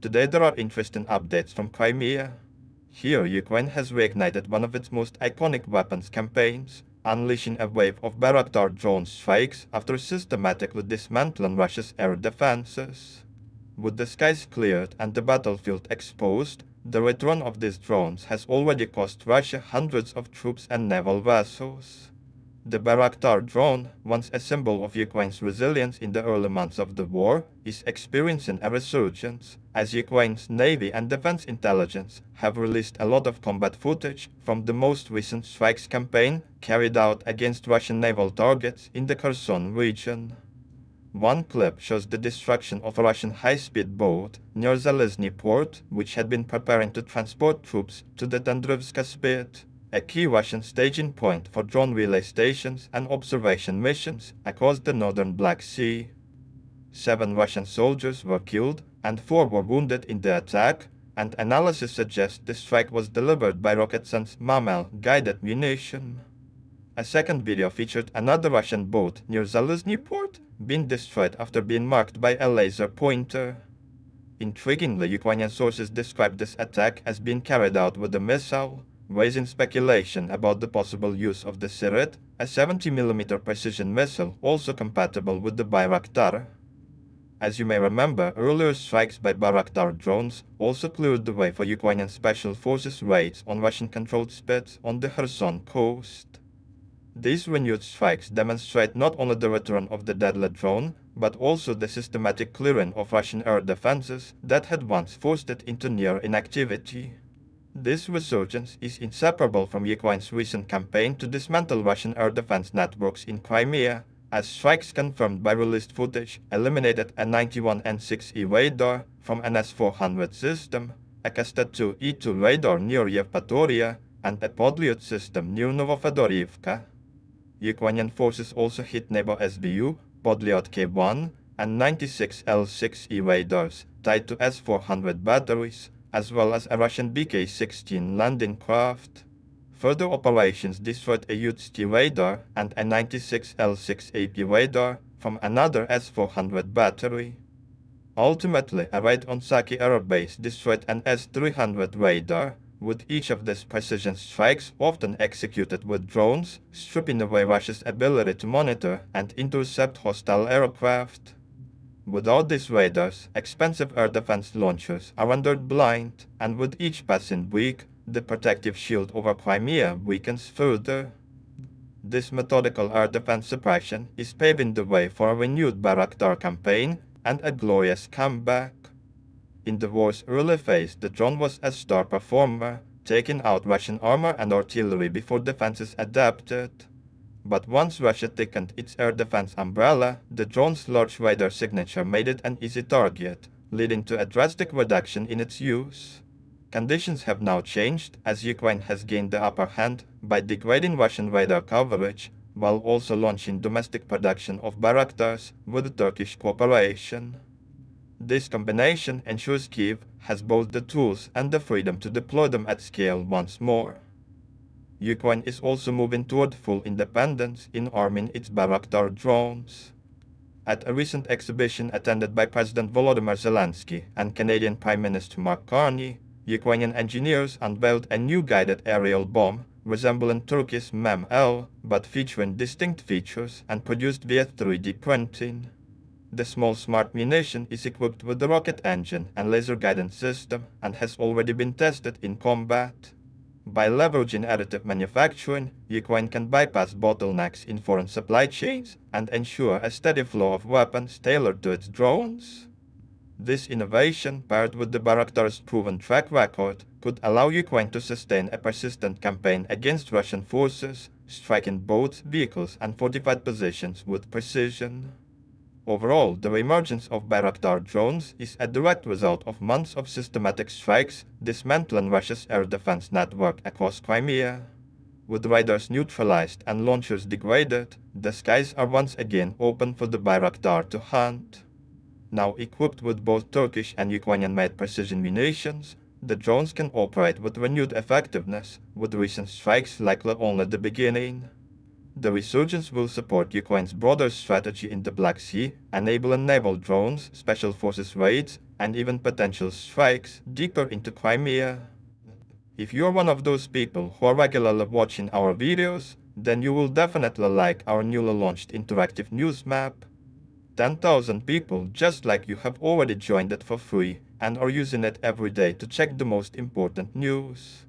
today there are interesting updates from Crimea. Here, Ukraine has reignited one of its most iconic weapons campaigns, unleashing a wave of Bayraktar drone strikes after systematically dismantling Russia's air defenses. With the skies cleared and the battlefield exposed, the return of these drones has already cost Russia hundreds of troops and naval vessels. The Bayraktar drone, once a symbol of Ukraine's resilience in the early months of the war, is experiencing a resurgence, as Ukraine's Navy and Defense Intelligence have released a lot of combat footage from the most recent strikes campaign carried out against Russian naval targets in the Kherson region. One clip shows the destruction of a Russian high-speed boat near Zalezny port, which had been preparing to transport troops to the Dendrivska Spit, a key Russian staging point for drone relay stations and observation missions across the northern Black Sea. 7 Russian soldiers were killed and 4 were wounded in the attack, and analysis suggests the strike was delivered by Roketsan's Mamel guided munition. A second video featured another Russian boat near Zalezny port being destroyed after being marked by a laser pointer. Intriguingly, Ukrainian sources described this attack as being carried out with a missile, raising speculation about the possible use of the Sirit, a 70mm precision missile also compatible with the Bayraktar. As you may remember, earlier strikes by Bayraktar drones also cleared the way for Ukrainian Special Forces raids on Russian-controlled spits on the Kherson coast. These renewed strikes demonstrate not only the return of the deadly drone, but also the systematic clearing of Russian air defenses that had once forced it into near inactivity. This resurgence is inseparable from Ukraine's recent campaign to dismantle Russian air defense networks in Crimea, as strikes confirmed by released footage eliminated a 91 N6E radar from an S-400 system, a Kastat-2E2 radar near Yevpatoria, and a Podlyut system near Novofedorivka. Ukrainian forces also hit naval SBU, Podlyut K1, and 96 L6E radars tied to S-400 batteries, as well as a Russian BK-16 landing craft. Further operations destroyed a UTST radar and a 96 L6AP radar from another S-400 battery. Ultimately, a raid on Saki Air Base destroyed an S-300 radar, with each of these precision strikes often executed with drones, stripping away Russia's ability to monitor and intercept hostile aircraft. Without these radars, expensive air defense launchers are rendered blind, and with each passing week, the protective shield over Crimea weakens further. This methodical air defense suppression is paving the way for a renewed Bayraktar campaign and a glorious comeback. In the war's early phase, the drone was a star performer, taking out Russian armor and artillery before defenses adapted. But once Russia thickened its air defense umbrella, the drone's large radar signature made it an easy target, leading to a drastic reduction in its use. Conditions have now changed, as Ukraine has gained the upper hand by degrading Russian radar coverage, while also launching domestic production of Bayraktars with Turkish cooperation. This combination ensures Kyiv has both the tools and the freedom to deploy them at scale once more. Ukraine is also moving toward full independence in arming its Bayraktar drones. At a recent exhibition attended by President Volodymyr Zelensky and Canadian Prime Minister Mark Carney, Ukrainian engineers unveiled a new guided aerial bomb resembling Turkey's MEM-L, but featuring distinct features and produced via 3D printing. The small smart munition is equipped with a rocket engine and laser guidance system and has already been tested in combat. By leveraging additive manufacturing, Ukraine can bypass bottlenecks in foreign supply chains and ensure a steady flow of weapons tailored to its drones. This innovation, paired with the Bayraktar's proven track record, could allow Ukraine to sustain a persistent campaign against Russian forces, striking boats, vehicles, and fortified positions with precision. Overall, the reemergence of Bayraktar drones is a direct result of months of systematic strikes dismantling Russia's air defense network across Crimea. With radars neutralized and launchers degraded, the skies are once again open for the Bayraktar to hunt. Now equipped with both Turkish and Ukrainian-made precision munitions, the drones can operate with renewed effectiveness, with recent strikes likely only the beginning. The resurgence will support Ukraine's broader strategy in the Black Sea, enabling naval drones, special forces raids, and even potential strikes deeper into Crimea. If you're one of those people who are regularly watching our videos, then you will definitely like our newly launched interactive news map. 10,000 people just like you have already joined it for free and are using it every day to check the most important news.